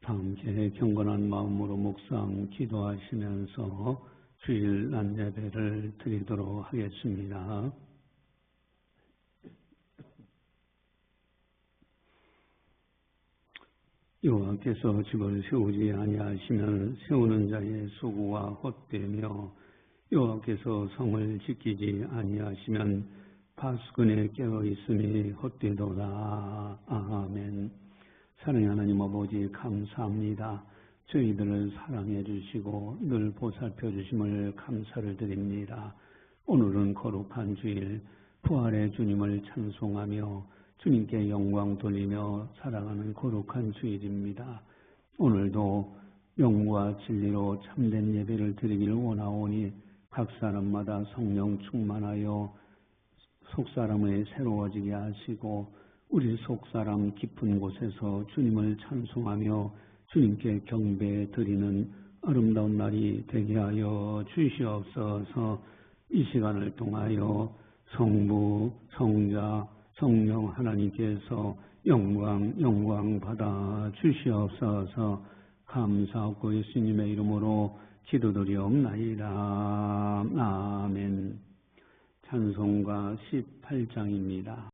함께 경건한 마음으로 묵상 기도하시면서 주일 낮예배를 드리도록 하겠습니다. 여호와께서 집을 세우지 아니하시면 세우는 자의 수고가 헛되며 여호와께서 성을 지키지 아니하시면 파수꾼의 깨어 있음이 헛되도다. 아멘. 사랑의 하나님 아버지 감사합니다. 저희들을 사랑해 주시고 늘 보살펴 주심을 감사를 드립니다. 오늘은 거룩한 주일 부활의 주님을 찬송하며 주님께 영광 돌리며 살아가는 거룩한 주일입니다. 오늘도 영과 진리로 참된 예배를 드리기를 원하오니 각 사람마다 성령 충만하여 속사람을 새로워지게 하시고 우리 속사람 깊은 곳에서 주님을 찬송하며 주님께 경배 드리는 아름다운 날이 되게 하여 주시옵소서. 이 시간을 통하여 성부, 성자, 성령 하나님께서 영광 받아 주시옵소서. 감사하고 예수님의 이름으로 기도드리옵나이다. 아멘. 찬송가 18장입니다.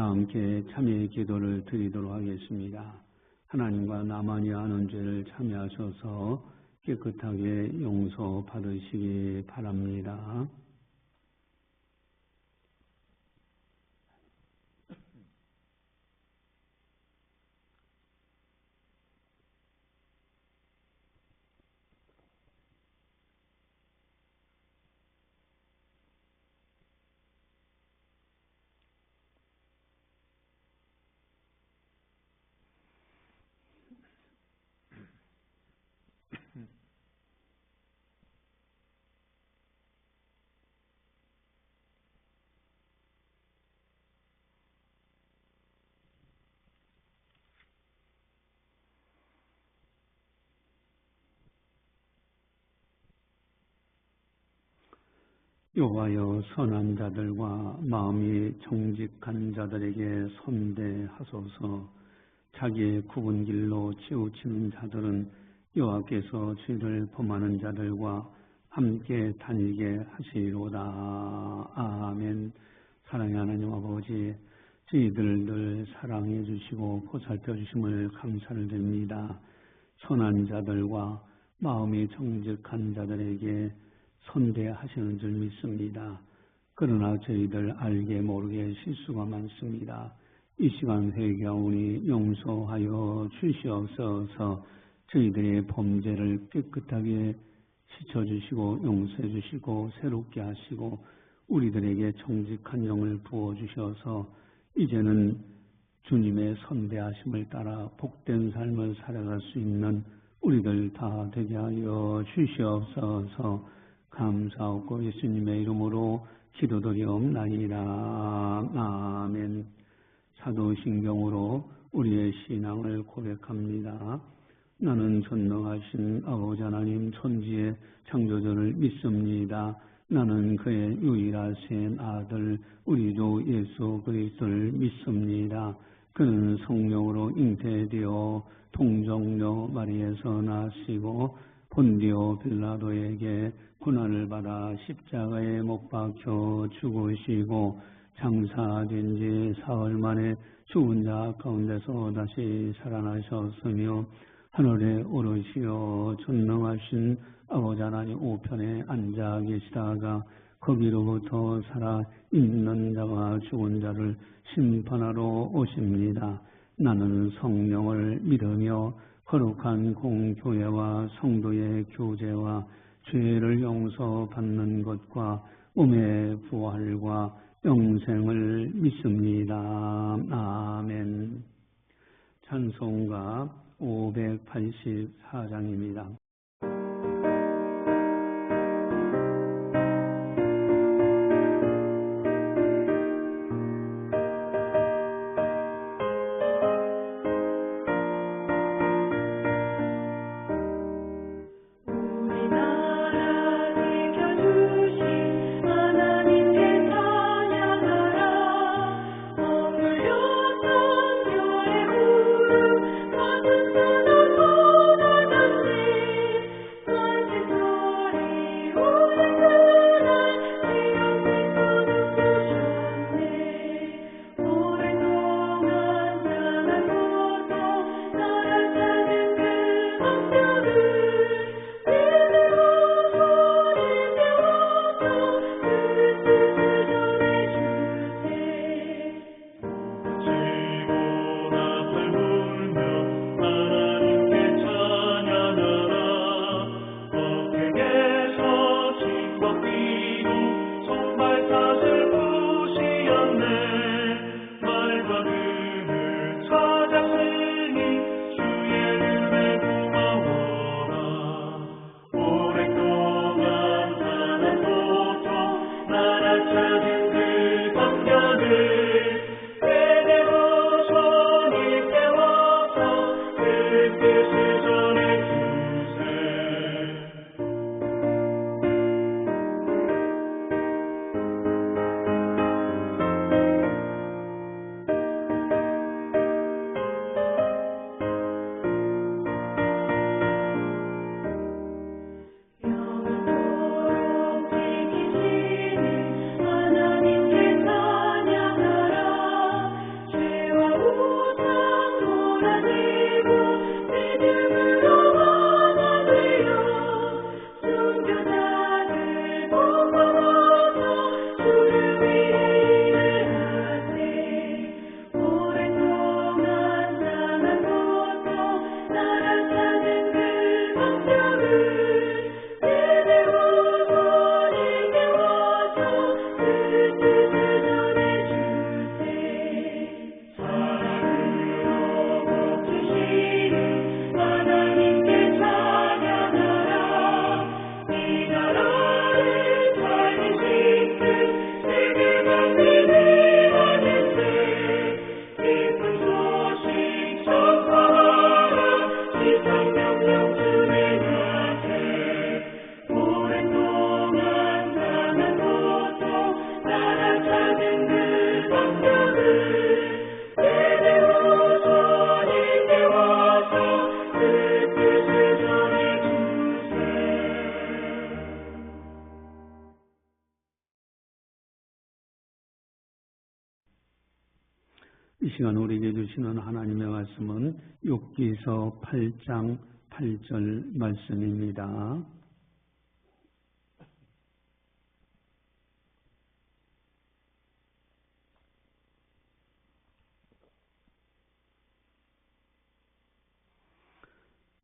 다 함께 참여의 기도를 드리도록 하겠습니다. 하나님과 나만이 하는 죄를 참여하셔서 깨끗하게 용서받으시기 바랍니다. 여호와여 선한 자들과 마음이 정직한 자들에게 선대하소서. 자기의 굽은 길로 치우치는 자들은 여호와께서 죄를 범하는 자들과 함께 다니게 하시리로다. 아멘. 사랑의 하나님 아버지, 저희들을 늘 사랑해 주시고 보살펴 주심을 감사를 드립니다. 선한 자들과 마음이 정직한 자들에게 선대하시는 줄 믿습니다. 그러나 저희들 알게 모르게 실수가 많습니다. 이 시간 회개하오니 용서하여 주시옵소서. 저희들의 범죄를 깨끗하게 씻어주시고 용서해 주시고 새롭게 하시고 우리들에게 정직한 영을 부어주셔서 이제는 주님의 선대하심을 따라 복된 삶을 살아갈 수 있는 우리들 다 되게 하여 주시옵소서. 감사하고 예수님의 이름으로 기도드리옵나이다. 아멘. 사도신경으로 우리의 신앙을 고백합니다. 나는 전능하신 아버지 하나님 천지의 창조주를 믿습니다. 나는 그의 유일하신 아들 우리 주 예수 그리스도를 믿습니다. 그는 성령으로 잉태되어 동정녀 마리에서 나시고 본디오 빌라도에게 고난을 받아 십자가에 못 박혀 죽으시고 장사된 지 사흘 만에 죽은 자 가운데서 다시 살아나셨으며 하늘에 오르시어 전능하신 아버지 하나님 우편에 앉아 계시다가 거기로부터 살아있는 자와 죽은 자를 심판하러 오십니다. 나는 성령을 믿으며 거룩한 공교회와 성도의 교제와 죄를 용서받는 것과 몸의 부활과 영생을 믿습니다. 아멘. 찬송가 584장입니다. 우상 돌아지고 믿음 시간 우리에게 주시는 하나님의 말씀은 욥기서 8장 8절 말씀입니다.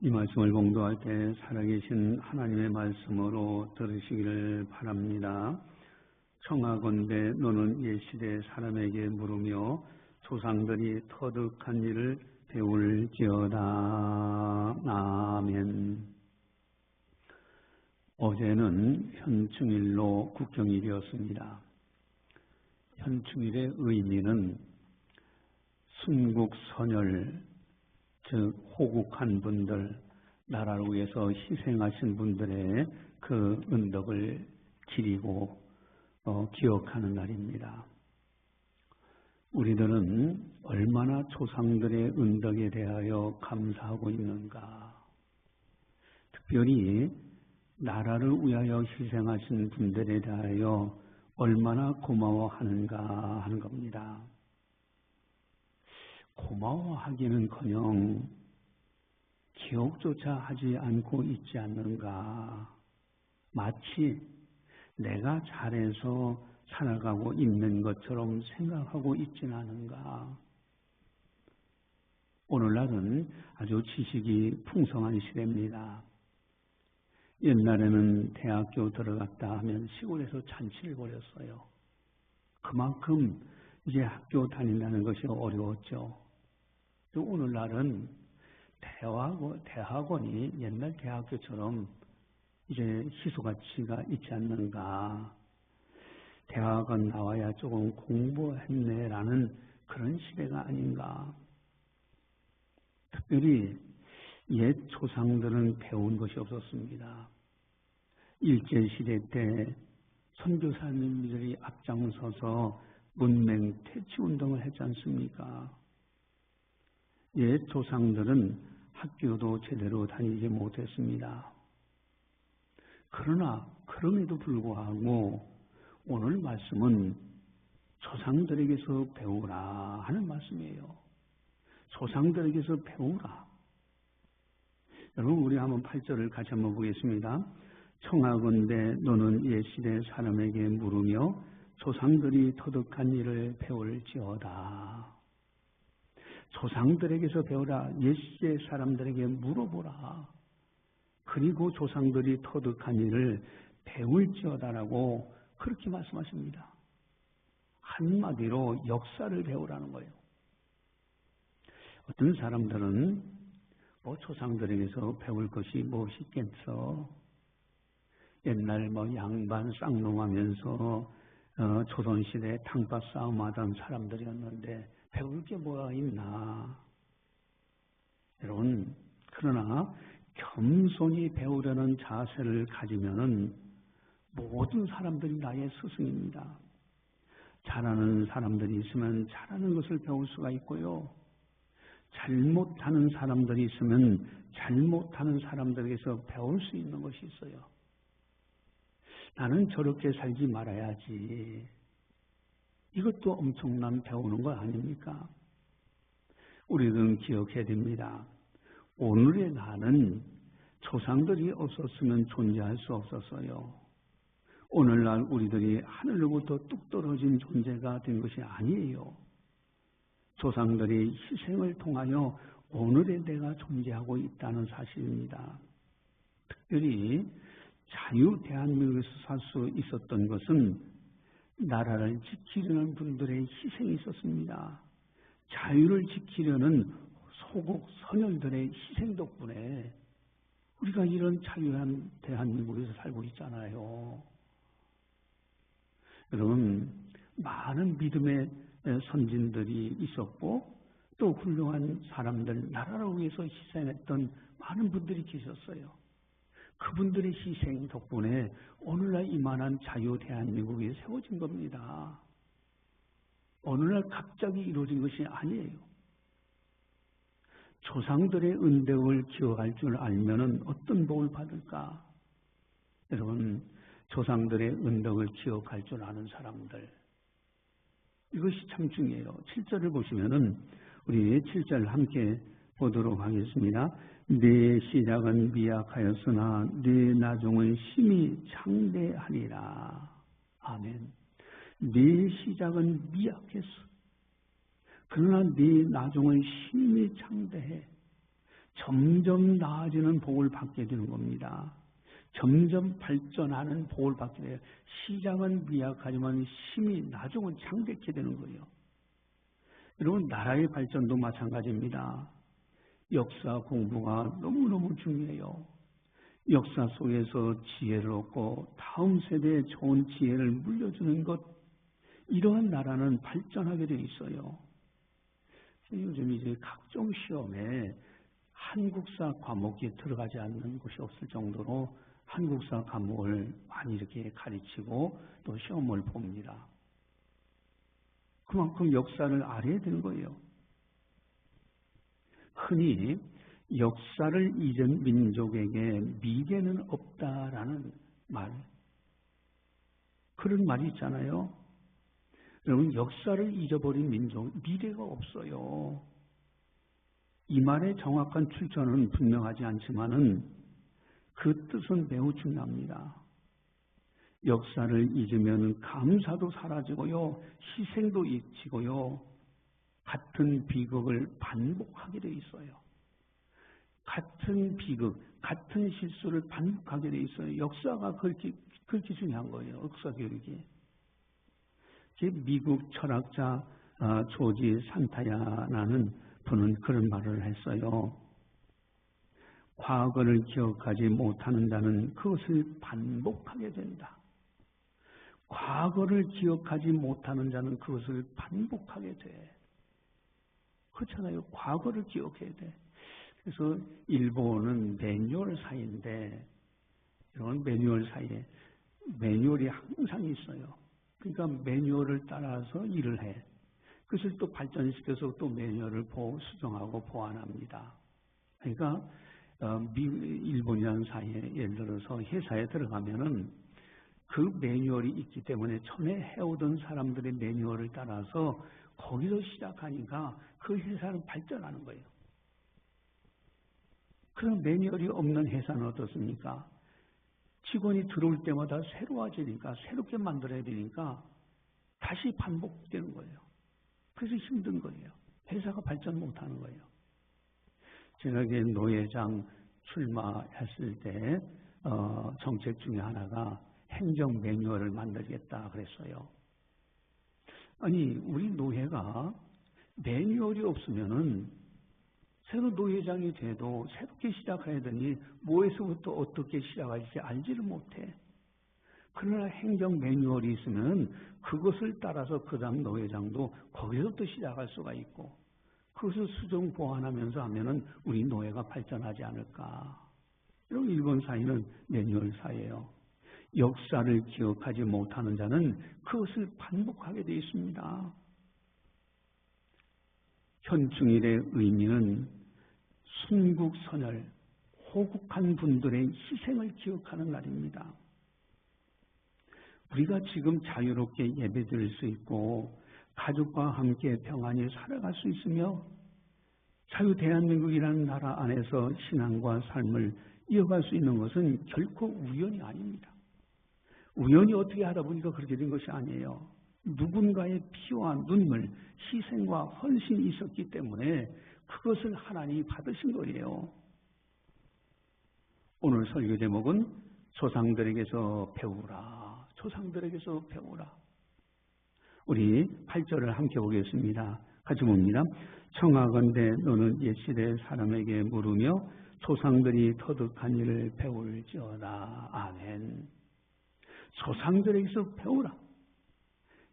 이 말씀을 봉독할 때 살아계신 하나님의 말씀으로 들으시기를 바랍니다. 청하건대 너는 옛시대 사람에게 물으며 조상들이 터득한 일을 배울지어다. 아멘. 어제는 현충일로 국경일이었습니다. 현충일의 의미는 순국선열, 즉 호국한 분들, 나라를 위해서 희생하신 분들의 그 은덕을 기리고 기억하는 날입니다. 우리들은 얼마나 조상들의 은덕에 대하여 감사하고 있는가. 특별히 나라를 위하여 희생하신 분들에 대하여 얼마나 고마워하는가 하는 겁니다. 고마워하기는커녕 기억조차 하지 않고 있지 않는가. 마치 내가 잘해서 살아가고 있는 것처럼 생각하고 있지는 않은가. 오늘날은 아주 지식이 풍성한 시대입니다. 옛날에는 대학교 들어갔다 하면 시골에서 잔치를 벌였어요. 그만큼 이제 학교 다닌다는 것이 어려웠죠. 또 오늘날은 대학원이 옛날 대학교처럼 이제 희소가치가 있지 않는가. 대학원 나와야 조금 공부했네라는 그런 시대가 아닌가. 특별히 옛 조상들은 배운 것이 없었습니다. 일제시대 때 선교사님들이 앞장서서 문맹 퇴치운동을 했지 않습니까? 옛 조상들은 학교도 제대로 다니지 못했습니다. 그러나 그럼에도 불구하고 오늘 말씀은 조상들에게서 배우라 하는 말씀이에요. 조상들에게서 배우라. 여러분 우리 한번 8절을 같이 한번 보겠습니다. 청하건대 너는 옛시대 사람에게 물으며 조상들이 터득한 일을 배울지어다. 조상들에게서 배우라. 옛시대 사람들에게 물어보라. 그리고 조상들이 터득한 일을 배울지어다라고 그렇게 말씀하십니다. 한마디로 역사를 배우라는 거예요. 어떤 사람들은 조상들에게서 배울 것이 무엇이 있겠어. 옛날 양반 쌍놈하면서 조선시대 탕밥 싸움하던 사람들이었는데 배울 게 뭐가 있나. 여러분 그러나 겸손히 배우려는 자세를 가지면은 모든 사람들이 나의 스승입니다. 잘하는 사람들이 있으면 잘하는 것을 배울 수가 있고요. 잘못하는 사람들이 있으면 잘못하는 사람들에게서 배울 수 있는 것이 있어요. 나는 저렇게 살지 말아야지. 이것도 엄청난 배우는 거 아닙니까? 우리들은 기억해야 됩니다. 오늘의 나는 조상들이 없었으면 존재할 수 없었어요. 오늘날 우리들이 하늘로부터 뚝 떨어진 존재가 된 것이 아니에요. 조상들이 희생을 통하여 오늘의 내가 존재하고 있다는 사실입니다. 특별히 자유 대한민국에서 살 수 있었던 것은 나라를 지키려는 분들의 희생이 있었습니다. 자유를 지키려는 소국 선열들의 희생 덕분에 우리가 이런 자유한 대한민국에서 살고 있잖아요. 여러분 많은 믿음의 선진들이 있었고 또 훌륭한 사람들, 나라를 위해서 희생했던 많은 분들이 계셨어요. 그분들의 희생 덕분에 오늘날 이만한 자유 대한민국이 세워진 겁니다. 오늘날 갑자기 이루어진 것이 아니에요. 조상들의 은덕을 기억할 줄 알면은 어떤 복을 받을까? 여러분, 조상들의 은덕을 기억할 줄 아는 사람들, 이것이 참 중요해요. 7절을 보시면은 우리 7절 함께 보도록 하겠습니다. 네 시작은 미약하였으나 네 나중은 심히 창대하리라. 아멘. 네 시작은 미약했어. 그러나 네 나중은 심히 창대해. 점점 나아지는 복을 받게 되는 겁니다. 점점 발전하는 복을 받게 돼요. 시작은 미약하지만 심히 나중은 창대케 되는 거예요. 여러분, 나라의 발전도 마찬가지입니다. 역사 공부가 너무너무 중요해요. 역사 속에서 지혜를 얻고 다음 세대에 좋은 지혜를 물려주는 것, 이러한 나라는 발전하게 되어 있어요. 요즘 이제 각종 시험에 한국사 과목이 들어가지 않는 곳이 없을 정도로 한국사 과목을 많이 이렇게 가르치고 또 시험을 봅니다. 그만큼 역사를 알아야 되는 거예요. 흔히 역사를 잊은 민족에게 미래는 없다라는 말, 그런 말이 있잖아요. 여러분, 역사를 잊어버린 민족, 미래가 없어요. 이 말의 정확한 출처는 분명하지 않지만은 그 뜻은 매우 중요합니다. 역사를 잊으면 감사도 사라지고요, 희생도 잊히고요, 같은 비극을 반복하게 돼 있어요. 같은 비극, 같은 실수를 반복하게 돼 있어요. 역사가 그렇게 중요한 거예요. 역사 교육이. 미국 철학자 조지 산타야라는 분은 그런 말을 했어요. 과거를 기억하지 못하는 자는 그것을 반복하게 된다. 과거를 기억하지 못하는 자는 그것을 반복하게 돼. 그렇잖아요. 과거를 기억해야 돼. 그래서 일본은 매뉴얼 사이인데, 이런 매뉴얼 사이에 매뉴얼이 항상 있어요. 그러니까 매뉴얼을 따라서 일을 해. 그것을 또 발전시켜서 또 매뉴얼을 수정하고 보완합니다. 그러니까 일본이라는 사이에 예를 들어서 회사에 들어가면은 그 매뉴얼이 있기 때문에 전에 해오던 사람들의 매뉴얼을 따라서 거기서 시작하니까 그 회사는 발전하는 거예요. 그런 매뉴얼이 없는 회사는 어떻습니까? 직원이 들어올 때마다 새로워지니까, 새롭게 만들어야 되니까 다시 반복되는 거예요. 그래서 힘든 거예요. 회사가 발전 못하는 거예요. 제가 노회장 출마했을 때 정책 중에 하나가 행정 매뉴얼을 만들겠다 그랬어요. 아니, 우리 노회가 매뉴얼이 없으면은 새로 노회장이 돼도 새롭게 시작해야 되니 뭐에서부터 어떻게 시작할지 알지를 못해. 그러나 행정 매뉴얼이 있으면 그것을 따라서 그 다음 노회장도 거기서부터 시작할 수가 있고, 그것을 수정 보완하면서 하면은 우리 노회가 발전하지 않을까. 이런 일본 사회는 매뉴얼 사회예요. 역사를 기억하지 못하는 자는 그것을 반복하게 되어 있습니다. 현충일의 의미는 순국선열, 호국한 분들의 희생을 기억하는 날입니다. 우리가 지금 자유롭게 예배드릴 수 있고 가족과 함께 평안히 살아갈 수 있으며 자유 대한민국이라는 나라 안에서 신앙과 삶을 이어갈 수 있는 것은 결코 우연이 아닙니다. 우연히 어떻게 하다 보니까 그렇게 된 것이 아니에요. 누군가의 피와 눈물, 희생과 헌신이 있었기 때문에 그것을 하나님이 받으신 거예요. 오늘 설교 제목은 조상들에게서 배우라. 조상들에게서 배우라. 우리 8절을 함께 보겠습니다. 같이 봅니다. 청하건대 너는 옛시대 사람에게 물으며 조상들이 터득한 일을 배울지어다. 아멘. 조상들에게서 배우라.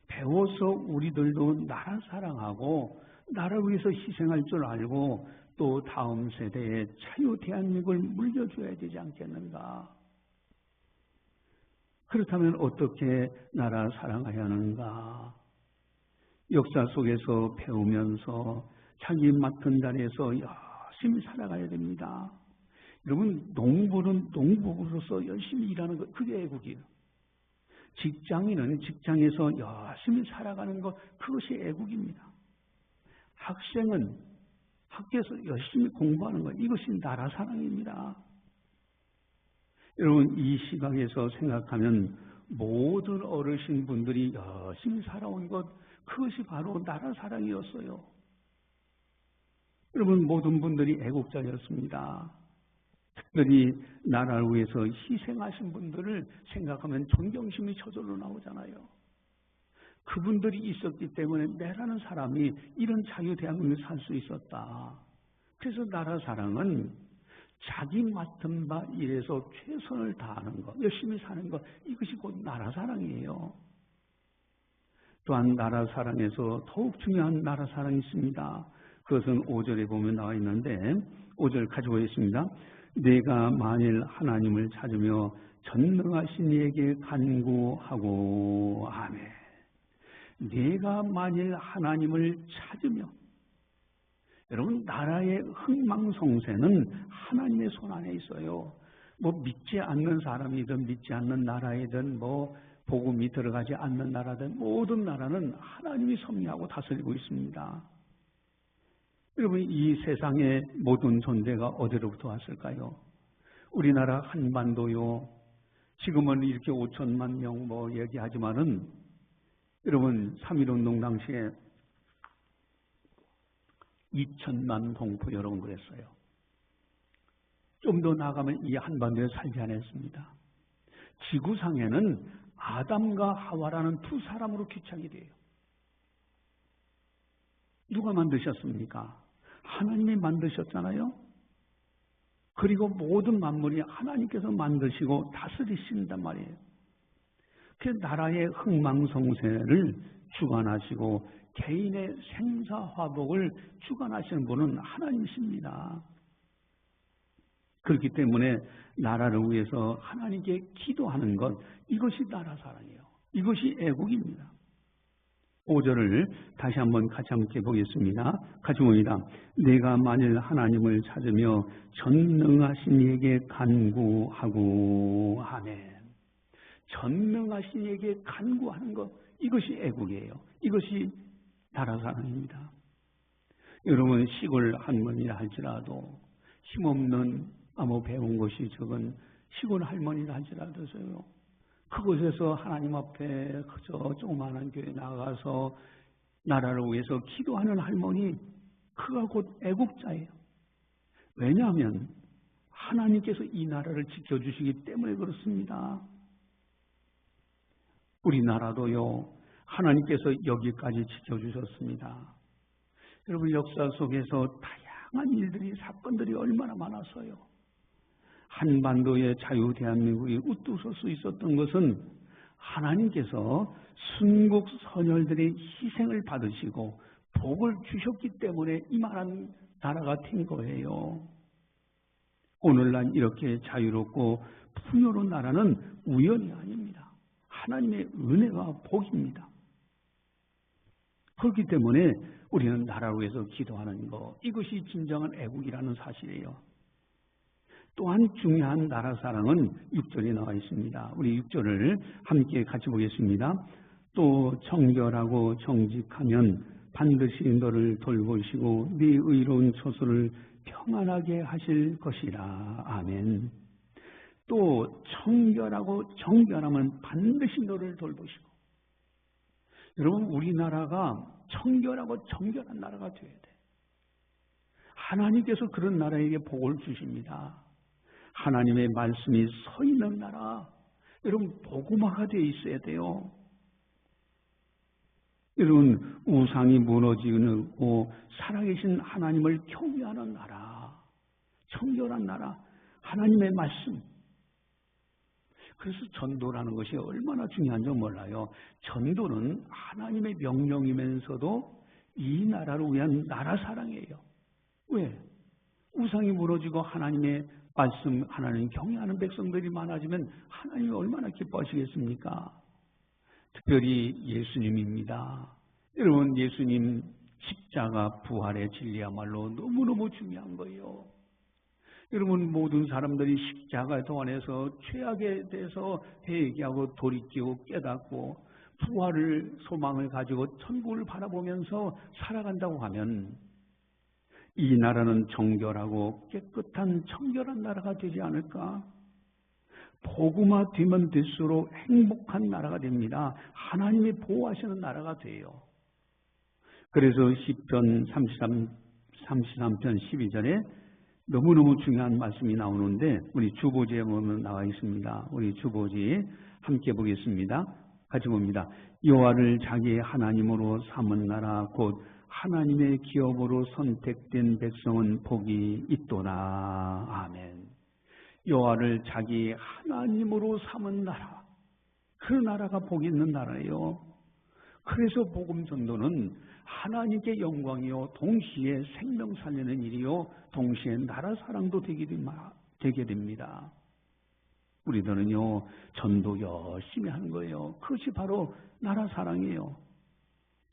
배워서 우리들도 나라 사랑하고 나라를 위해서 희생할 줄 알고 또 다음 세대에 자유 대한민국을 물려줘야 되지 않겠는가? 그렇다면 어떻게 나라 사랑해야 하는가? 역사 속에서 배우면서 자기 맡은 자리에서 열심히 살아가야 됩니다. 여러분, 농부는 농부로서 열심히 일하는 것, 그게 애국이에요. 직장인은 직장에서 열심히 살아가는 것, 그것이 애국입니다. 학생은 학교에서 열심히 공부하는 것, 이것이 나라 사랑입니다. 여러분, 이 시각에서 생각하면 모든 어르신분들이 열심히 살아온 것, 그것이 바로 나라 사랑이었어요. 여러분, 모든 분들이 애국자였습니다. 특별히 나라를 위해서 희생하신 분들을 생각하면 존경심이 저절로 나오잖아요. 그분들이 있었기 때문에 내라는 사람이 이런 자유대한민국에 살 수 있었다. 그래서 나라 사랑은 자기 맡은 바 일에서 최선을 다하는 것, 열심히 사는 것, 이것이 곧 나라 사랑이에요. 또한 나라 사랑에서 더욱 중요한 나라 사랑이 있습니다. 그것은 5절에 보면 나와 있는데 5절 가지고 있습니다. 내가 만일 하나님을 찾으며 전능하신 이에게 간구하고 아멘. 내가 만일 하나님을 찾으며, 여러분, 나라의 흥망성쇠는 하나님의 손 안에 있어요. 믿지 않는 사람이든 믿지 않는 나라이든 복음이 들어가지 않는 나라든 모든 나라는 하나님이 섭리하고 다스리고 있습니다. 여러분, 이 세상의 모든 존재가 어디로부터 왔을까요? 우리나라 한반도요. 지금은 이렇게 5천만 명 얘기하지만은 여러분, 3.1운동 당시에 2천만 동포 여러분 그랬어요. 좀 더 나아가면 이 한반도에 살지 않았습니다. 지구상에는 아담과 하와라는 두 사람으로 귀착이 돼요. 누가 만드셨습니까? 하나님이 만드셨잖아요. 그리고 모든 만물이 하나님께서 만드시고 다스리신단 말이에요. 그 나라의 흥망성쇠를 주관하시고 개인의 생사화복을 주관하시는 분은 하나님이십니다. 그렇기 때문에 나라를 위해서 하나님께 기도하는 것, 이것이 나라 사랑이에요. 이것이 애국입니다. 5절을 다시 한번 같이 함께 보겠습니다. 같이 봅니다. 내가 만일 하나님을 찾으며 전능하신 이에게 간구하고 아멘. 전능하신 이에게 간구하는 것, 이것이 애국이에요. 이것이 나라 사랑입니다. 여러분, 시골 할머니라 할지라도 힘없는 배운 것이 적은 시골 할머니라 할지라도요. 그곳에서 하나님 앞에 그저 조그마한 교회 나가서 나라를 위해서 기도하는 할머니, 그가 곧 애국자예요. 왜냐하면 하나님께서 이 나라를 지켜주시기 때문에 그렇습니다. 우리나라도요, 하나님께서 여기까지 지켜주셨습니다. 여러분, 역사 속에서 다양한 일들이, 사건들이 얼마나 많았어요. 한반도의 자유 대한민국이 우뚝 설 수 있었던 것은 하나님께서 순국 선열들의 희생을 받으시고 복을 주셨기 때문에 이만한 나라가 된 거예요. 오늘날 이렇게 자유롭고 풍요로운 나라는 우연이 아닙니다. 하나님의 은혜와 복입니다. 그렇기 때문에 우리는 나라를 위해서 기도하는 것, 이것이 진정한 애국이라는 사실이에요. 또한 중요한 나라 사랑은 6절에 나와 있습니다. 우리 6절을 함께 같이 보겠습니다. 또 정결하고 정직하면 반드시 너를 돌보시고 네 의로운 처소를 평안하게 하실 것이라. 아멘. 또 청결하고 정결하면 반드시 너를 돌보시고. 여러분, 우리나라가 청결하고 정결한 나라가 되어야 돼. 하나님께서 그런 나라에게 복을 주십니다. 하나님의 말씀이 서 있는 나라, 여러분, 복음화가 되어 있어야 돼요. 여러분, 우상이 무너지고 살아계신 하나님을 경외하는 나라, 청결한 나라, 하나님의 말씀. 그래서 전도라는 것이 얼마나 중요한지 몰라요. 전도는 하나님의 명령이면서도 이 나라를 위한 나라 사랑이에요. 왜? 우상이 무너지고 하나님의 말씀, 하나님 경외하는 백성들이 많아지면 하나님이 얼마나 기뻐하시겠습니까? 특별히 예수님입니다. 여러분, 예수님 십자가 부활의 진리야말로 너무너무 중요한 거예요. 여러분, 모든 사람들이 십자가 동안에서 죄악에 대해서 회개하고 돌이키고 깨닫고 부활을 소망을 가지고 천국을 바라보면서 살아간다고 하면 이 나라는 정결하고 깨끗한 청결한 나라가 되지 않을까? 복음화되면 될수록 행복한 나라가 됩니다. 하나님이 보호하시는 나라가 돼요. 그래서 시편 33편 12절에 너무너무 중요한 말씀이 나오는데 우리 주보지에 보면 나와 있습니다. 우리 주보지 함께 보겠습니다. 같이 봅니다. 여호와를 자기의 하나님으로 삼은 나라 곧 하나님의 기업으로 선택된 백성은 복이 있도다. 아멘. 여호와를 자기 하나님으로 삼은 나라, 그 나라가 복이 있는 나라예요. 그래서 복음 전도는 하나님께 영광이요 동시에 생명 살리는 일이요 동시에 나라 사랑도 되게 됩니다. 우리들은요 전도 열심히 하는 거예요. 그것이 바로 나라 사랑이에요.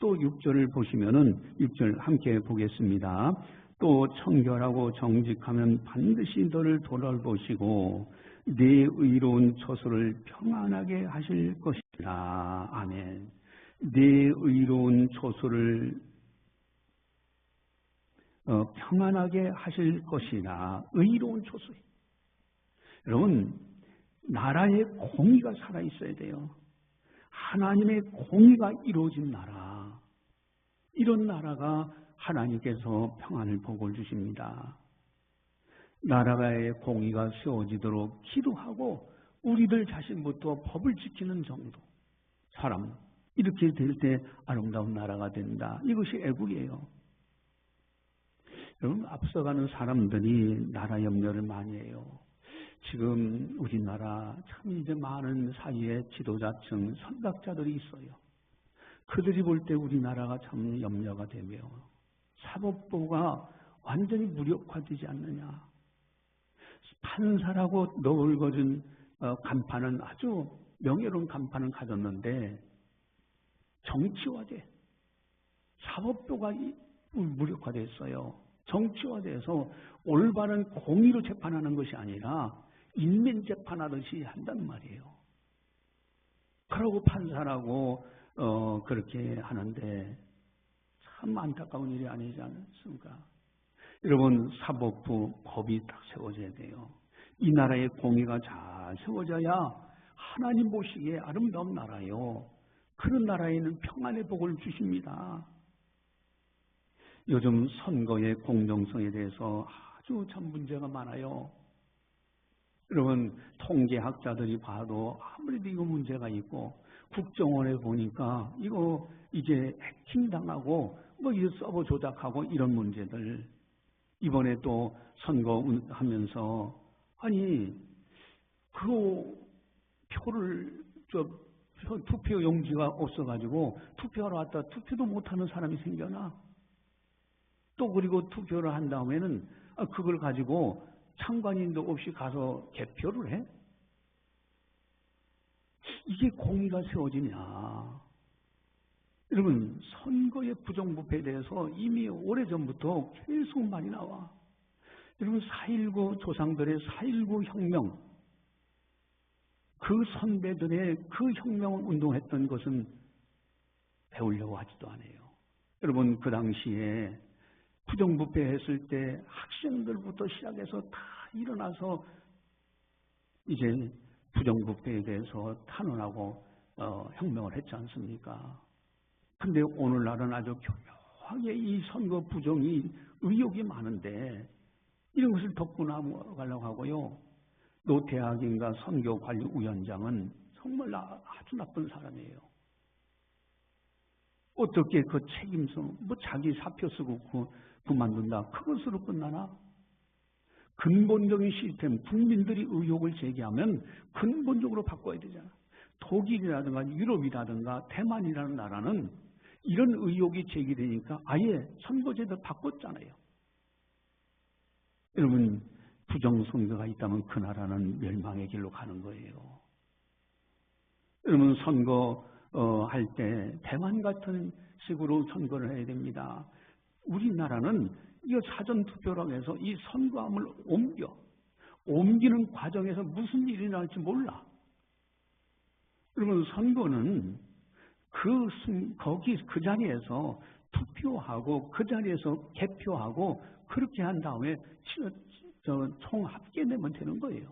또 6절을 보시면은 6절 함께 보겠습니다. 또 청결하고 정직하면 반드시 너를 돌아보시고 네 의로운 처소를 평안하게 하실 것이라. 아멘. 네 의로운 처소를 평안하게 하실 것이라. 의로운 처소. 여러분, 나라에 공의가 살아있어야 돼요. 하나님의 공의가 이루어진 나라. 이런 나라가 하나님께서 평안을 복을 주십니다. 나라의 공의가 세워지도록 기도하고 우리들 자신부터 법을 지키는 정도. 사람, 이렇게 될 때 아름다운 나라가 된다. 이것이 애국이에요. 여러분, 앞서가는 사람들이 나라 염려를 많이 해요. 지금 우리나라 참 이제 많은 사회의 지도자층, 선각자들이 있어요. 그들이 볼 때 우리나라가 참 염려가 되며 사법부가 완전히 무력화되지 않느냐. 판사라고 너울거진 간판은 아주 명예로운 간판을 가졌는데 정치화돼. 사법부가 무력화됐어요. 정치화돼서 올바른 공의로 재판하는 것이 아니라 인민 재판하듯이 한단 말이에요. 그러고 판사라고 그렇게 하는데 참 안타까운 일이 아니지 않습니까? 여러분, 사법부 법이 딱 세워져야 돼요. 이 나라의 공의가 잘 세워져야 하나님 보시기에 아름다운 나라요. 그런 나라에는 평안의 복을 주십니다. 요즘 선거의 공정성에 대해서 아주 참 문제가 많아요. 여러분, 통계학자들이 봐도 아무래도 이거 문제가 있고 국정원에 보니까 이거 이제 해킹당하고 뭐 이 서버 조작하고 이런 문제들. 이번에 또 선거하면서 아니 그 표를 투표 용지가 없어가지고 투표하러 왔다 투표도 못하는 사람이 생겨나. 또 그리고 투표를 한 다음에는 그걸 가지고 참관인도 없이 가서 개표를 해? 이게 공의가 세워지냐? 여러분, 선거의 부정부패에 대해서 이미 오래전부터 계속 많이 나와. 여러분, 4.19 조상들의 4.19 혁명, 그 선배들의 그 혁명 운동했던 것은 배우려고 하지도 않아요. 여러분, 그 당시에 부정부패 했을 때 학생들부터 시작해서 다 일어나서 이제 부정부패에 대해서 탄원하고 혁명을 했지 않습니까? 근데 오늘날은 아주 교묘하게 이 선거 부정이 의혹이 많은데 이런 것을 덮고 나가려고 하고요. 노태학인가 선거관리위원장은 정말 아주 나쁜 사람이에요. 어떻게 그 책임성, 뭐 자기 사표 쓰고 그만둔다. 그것으로 끝나나? 근본적인 시스템, 국민들이 의혹을 제기하면 근본적으로 바꿔야 되잖아. 독일이라든가 유럽이라든가 대만이라는 나라는 이런 의혹이 제기되니까 아예 선거제도 바꿨잖아요. 여러분, 부정선거가 있다면 그 나라는 멸망의 길로 가는 거예요. 여러분, 선거할 때 대만 같은 식으로 선거를 해야 됩니다. 우리나라는 이 사전투표라고 해서 이 선거함을 옮기는 과정에서 무슨 일이 날지 몰라. 그러면 선거는 그 자리에서 투표하고 그 자리에서 개표하고 그렇게 한 다음에 총 합계내면 되는 거예요.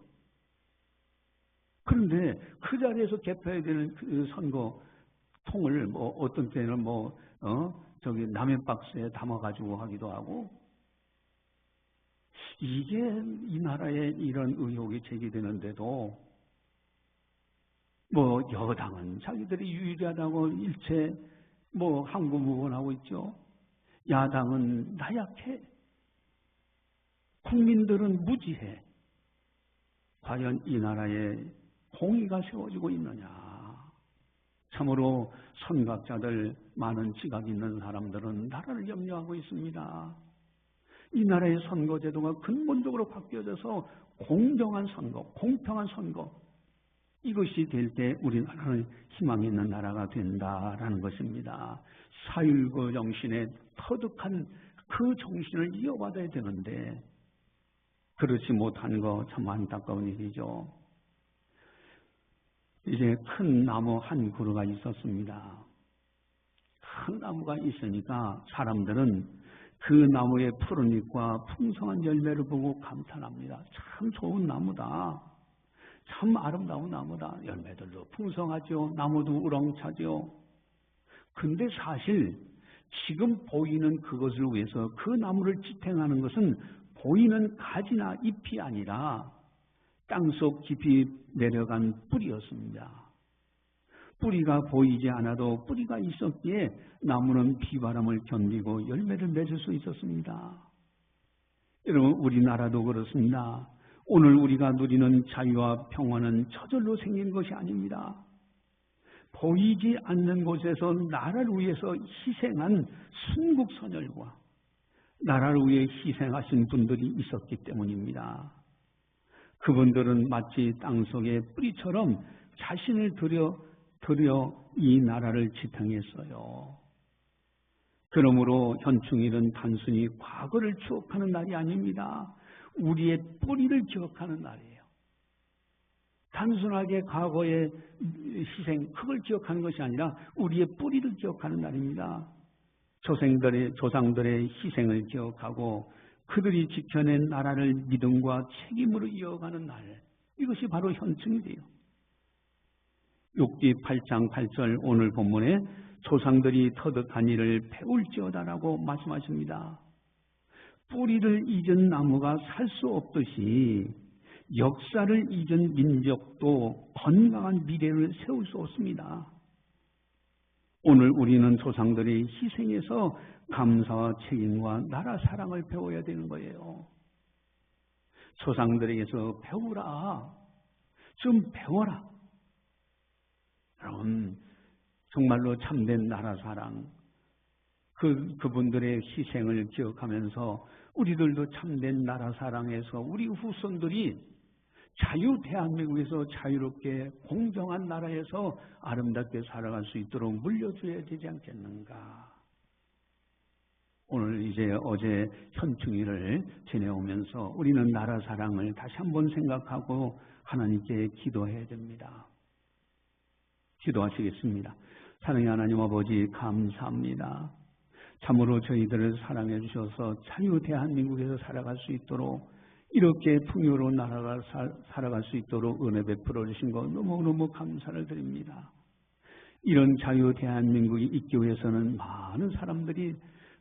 그런데 그 자리에서 개표해야 되는 그 선거 통을 어떤 때는 라면 박스에 담아가지고 하기도 하고, 이게 이 나라에 이런 의혹이 제기되는데도 여당은 자기들이 유리하다고 일체 항구무건하고 있죠. 야당은 나약해. 국민들은 무지해. 과연 이 나라에 공의가 세워지고 있느냐. 참으로 선각자들, 많은 지각 있는 사람들은 나라를 염려하고 있습니다. 이 나라의 선거제도가 근본적으로 바뀌어져서 공정한 선거, 공평한 선거, 이것이 될 때 우리나라는 희망 있는 나라가 된다라는 것입니다. 4.19 정신에 터득한 그 정신을 이어받아야 되는데 그렇지 못한 거 참 안타까운 일이죠. 이제 큰 나무 한 그루가 있었습니다. 큰 나무가 있으니까 사람들은 그 나무의 푸른 잎과 풍성한 열매를 보고 감탄합니다. 참 좋은 나무다. 참 아름다운 나무다. 열매들도 풍성하죠. 나무도 우렁차죠. 근데 사실 지금 보이는 그것을 위해서 그 나무를 지탱하는 것은 보이는 가지나 잎이 아니라 땅속 깊이 내려간 뿌리였습니다. 뿌리가 보이지 않아도 뿌리가 있었기에 나무는 비바람을 견디고 열매를 맺을 수 있었습니다. 여러분, 우리나라도 그렇습니다. 오늘 우리가 누리는 자유와 평화는 저절로 생긴 것이 아닙니다. 보이지 않는 곳에서 나라를 위해서 희생한 순국선열과 나라를 위해 희생하신 분들이 있었기 때문입니다. 그분들은 마치 땅속의 뿌리처럼 자신을 들여 이 나라를 지탱했어요. 그러므로 현충일은 단순히 과거를 추억하는 날이 아닙니다. 우리의 뿌리를 기억하는 날이에요. 단순하게 과거의 희생, 그걸 기억하는 것이 아니라 우리의 뿌리를 기억하는 날입니다. 조상들의 희생을 기억하고 그들이 지켜낸 나라를 믿음과 책임으로 이어가는 날, 이것이 바로 현충일이에요. 욥기 8장 8절 오늘 본문에 조상들이 터득한 일을 배울지어다라고 말씀하십니다. 뿌리를 잊은 나무가 살 수 없듯이 역사를 잊은 민족도 건강한 미래를 세울 수 없습니다. 오늘 우리는 조상들의 희생에서 감사와 책임과 나라 사랑을 배워야 되는 거예요. 조상들에게서 배우라. 좀 배워라. 여러분, 정말로 참된 나라 사랑, 그분들의 희생을 기억하면서 우리들도 참된 나라 사랑에서 우리 후손들이 대한민국에서 자유롭게 공정한 나라에서 아름답게 살아갈 수 있도록 물려줘야 되지 않겠는가. 오늘 어제 현충일을 지내오면서 우리는 나라 사랑을 다시 한번 생각하고 하나님께 기도해야 됩니다. 기도하시겠습니다. 사랑의 하나님 아버지, 감사합니다. 참으로 저희들을 사랑해 주셔서 자유 대한민국에서 살아갈 수 있도록, 이렇게 풍요로운 나라가 살아갈 수 있도록 은혜 베풀어 주신 것 너무너무 감사를 드립니다. 이런 자유 대한민국이 있기 위해서는 많은 사람들이,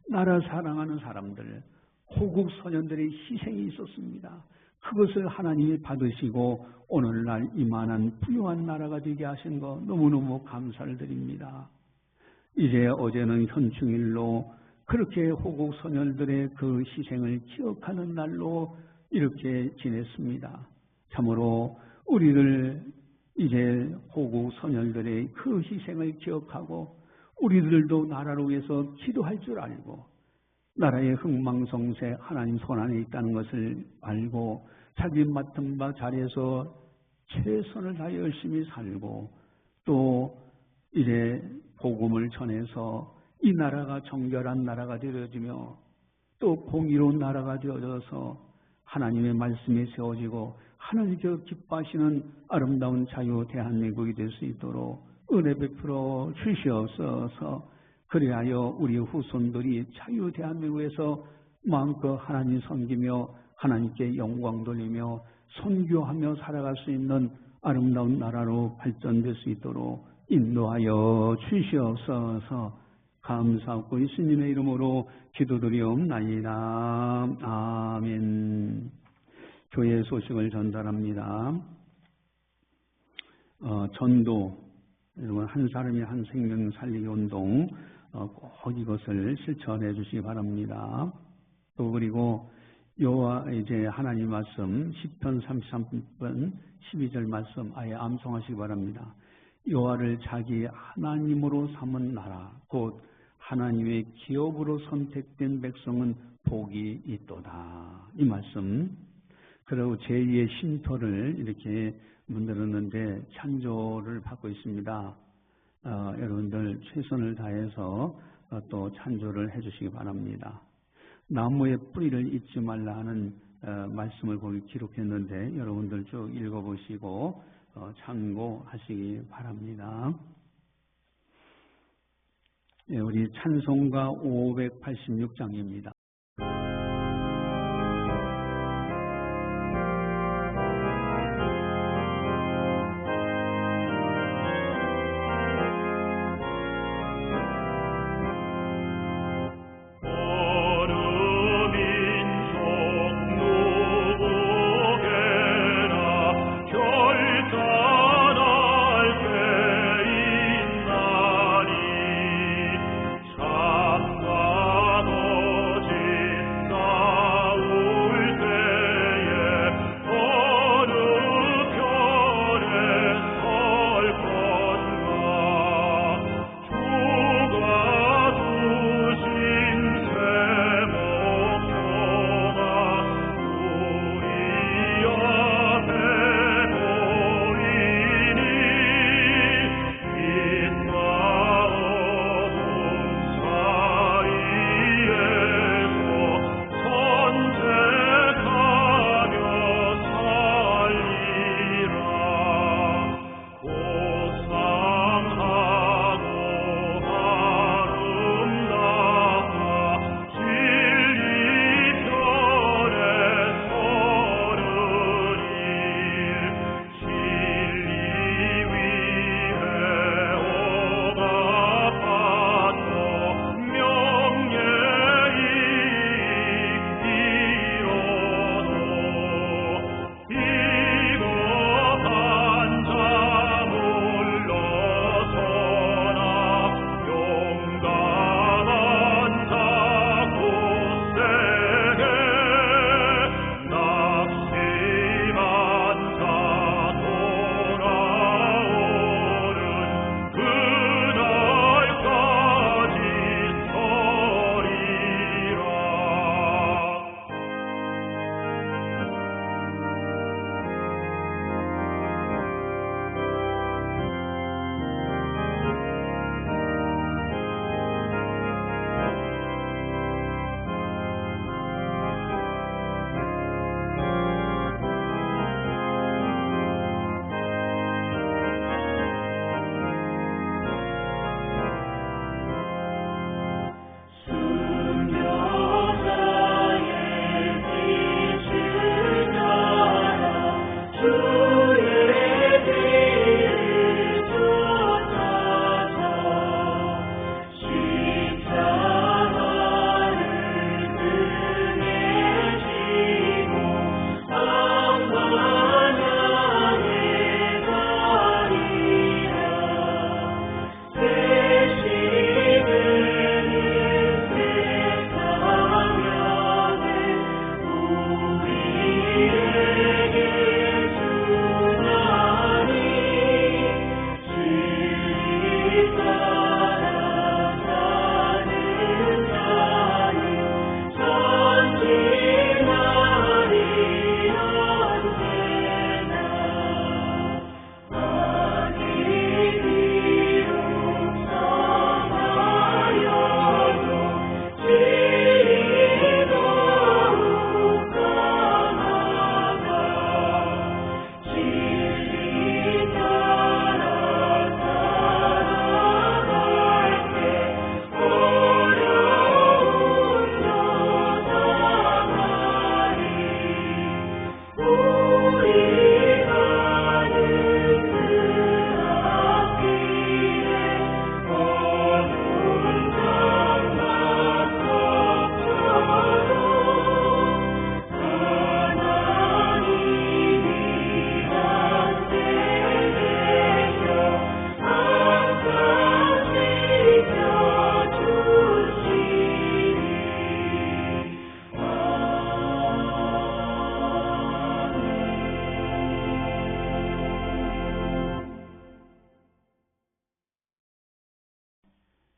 나라 사랑하는 사람들, 호국 선현들의 희생이 있었습니다. 그것을 하나님이 받으시고 오늘날 이만한 부유한 나라가 되게 하신 것 너무너무 감사를 드립니다. 어제는 현충일로 그렇게 호국 선열들의 그 희생을 기억하는 날로 이렇게 지냈습니다. 참으로 우리들 호국 선열들의 그 희생을 기억하고 우리들도 나라를 위해서 기도할 줄 알고 나라의 흥망성쇠 하나님 손안에 있다는 것을 알고 자기 맡은 바 자리에서 최선을 다해 열심히 살고 또 복음을 전해서 이 나라가 정결한 나라가 되어지며 또 공의로운 나라가 되어져서 하나님의 말씀이 세워지고 하나님께서 기뻐하시는 아름다운 자유 대한민국이 될 수 있도록 은혜 베풀어 주시옵소서. 그리하여 우리 후손들이 자유 대한민국에서 마음껏 하나님 섬기며 하나님께 영광 돌리며 선교하며 살아갈 수 있는 아름다운 나라로 발전될 수 있도록 인도하여 주시옵소서. 감사하고 예수님의 이름으로 기도드리옵나이다. 아멘. 교회 소식을 전달합니다. 전도, 여러분 한 사람이 한 생명 살리기 운동 꼭 이것을 실천해 주시기 바랍니다. 또 그리고 이제 하나님 말씀 10편 33편 12절 말씀 아예 암송하시기 바랍니다. 여호와를 자기 하나님으로 삼은 나라 곧 하나님의 기업으로 선택된 백성은 복이 있도다. 이 말씀. 그리고 제2의 쉼터를 이렇게 문들었는데 찬조를 받고 있습니다. 여러분들 최선을 다해서 또 찬조를 해주시기 바랍니다. 나무의 뿌리를 잊지 말라 하는 말씀을 거기 기록했는데 여러분들 쭉 읽어보시고 참고하시기 바랍니다. 네, 우리 찬송가 586장입니다. 참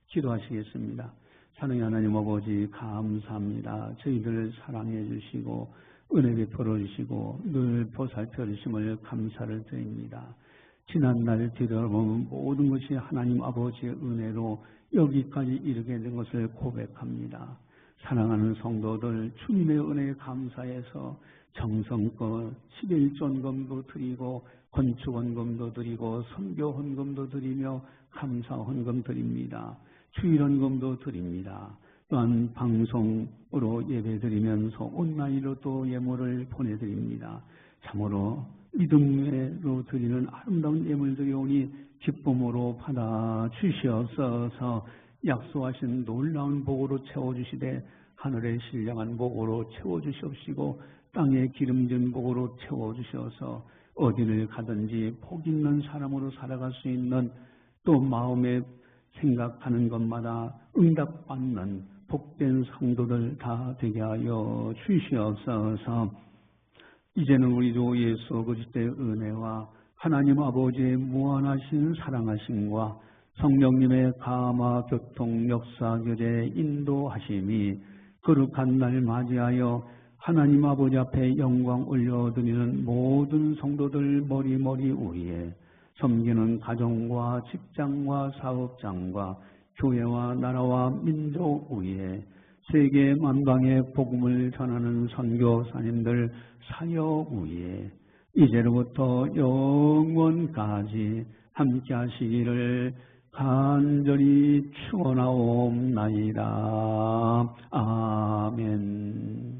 기도하시겠습니다. 사랑의 하나님 아버지 감사합니다. 저희들을 사랑해 주시고 은혜 베풀어 주시고 늘 보살펴 주심을 감사를 드립니다. 지난날 뒤돌아보면 모든 것이 하나님 아버지의 은혜로 여기까지 이르게 된 것을 고백합니다. 사랑하는 성도들 주님의 은혜에 감사해서 정성껏 11전금도 드리고 건축헌금도 드리고 선교헌금도 드리며 감사헌금 드립니다. 주일헌금도 드립니다. 또한 방송으로 예배드리면서 온라인으로 또 예물을 보내드립니다. 참으로 믿음으로 드리는 아름다운 예물들이 오니 기쁨으로 받아 주시옵소서. 약속하신 놀라운 복으로 채워주시되 하늘의 신령한 복으로 채워주시옵시고 땅에 기름진 복으로 채워주셔서 어디를 가든지 복 있는 사람으로 살아갈 수 있는 또 마음에 생각하는 것마다 응답받는 복된 성도들 다 되게 하여 주시옵소서. 이제는 우리 주 예수 그리스도의 은혜와 하나님 아버지의 무한하신 사랑하심과 성령님의 감화 교통 역사 교제 인도하심이 거룩한 날 맞이하여 하나님 아버지 앞에 영광 올려드리는 모든 성도들 머리 위에 섬기는 가정과 직장과 사업장과 교회와 나라와 민족 위에 세계 만방의 복음을 전하는 선교사님들 사역 위에 이제로부터 영원까지 함께 하시기를 간절히 축원하옵나이다. 아멘.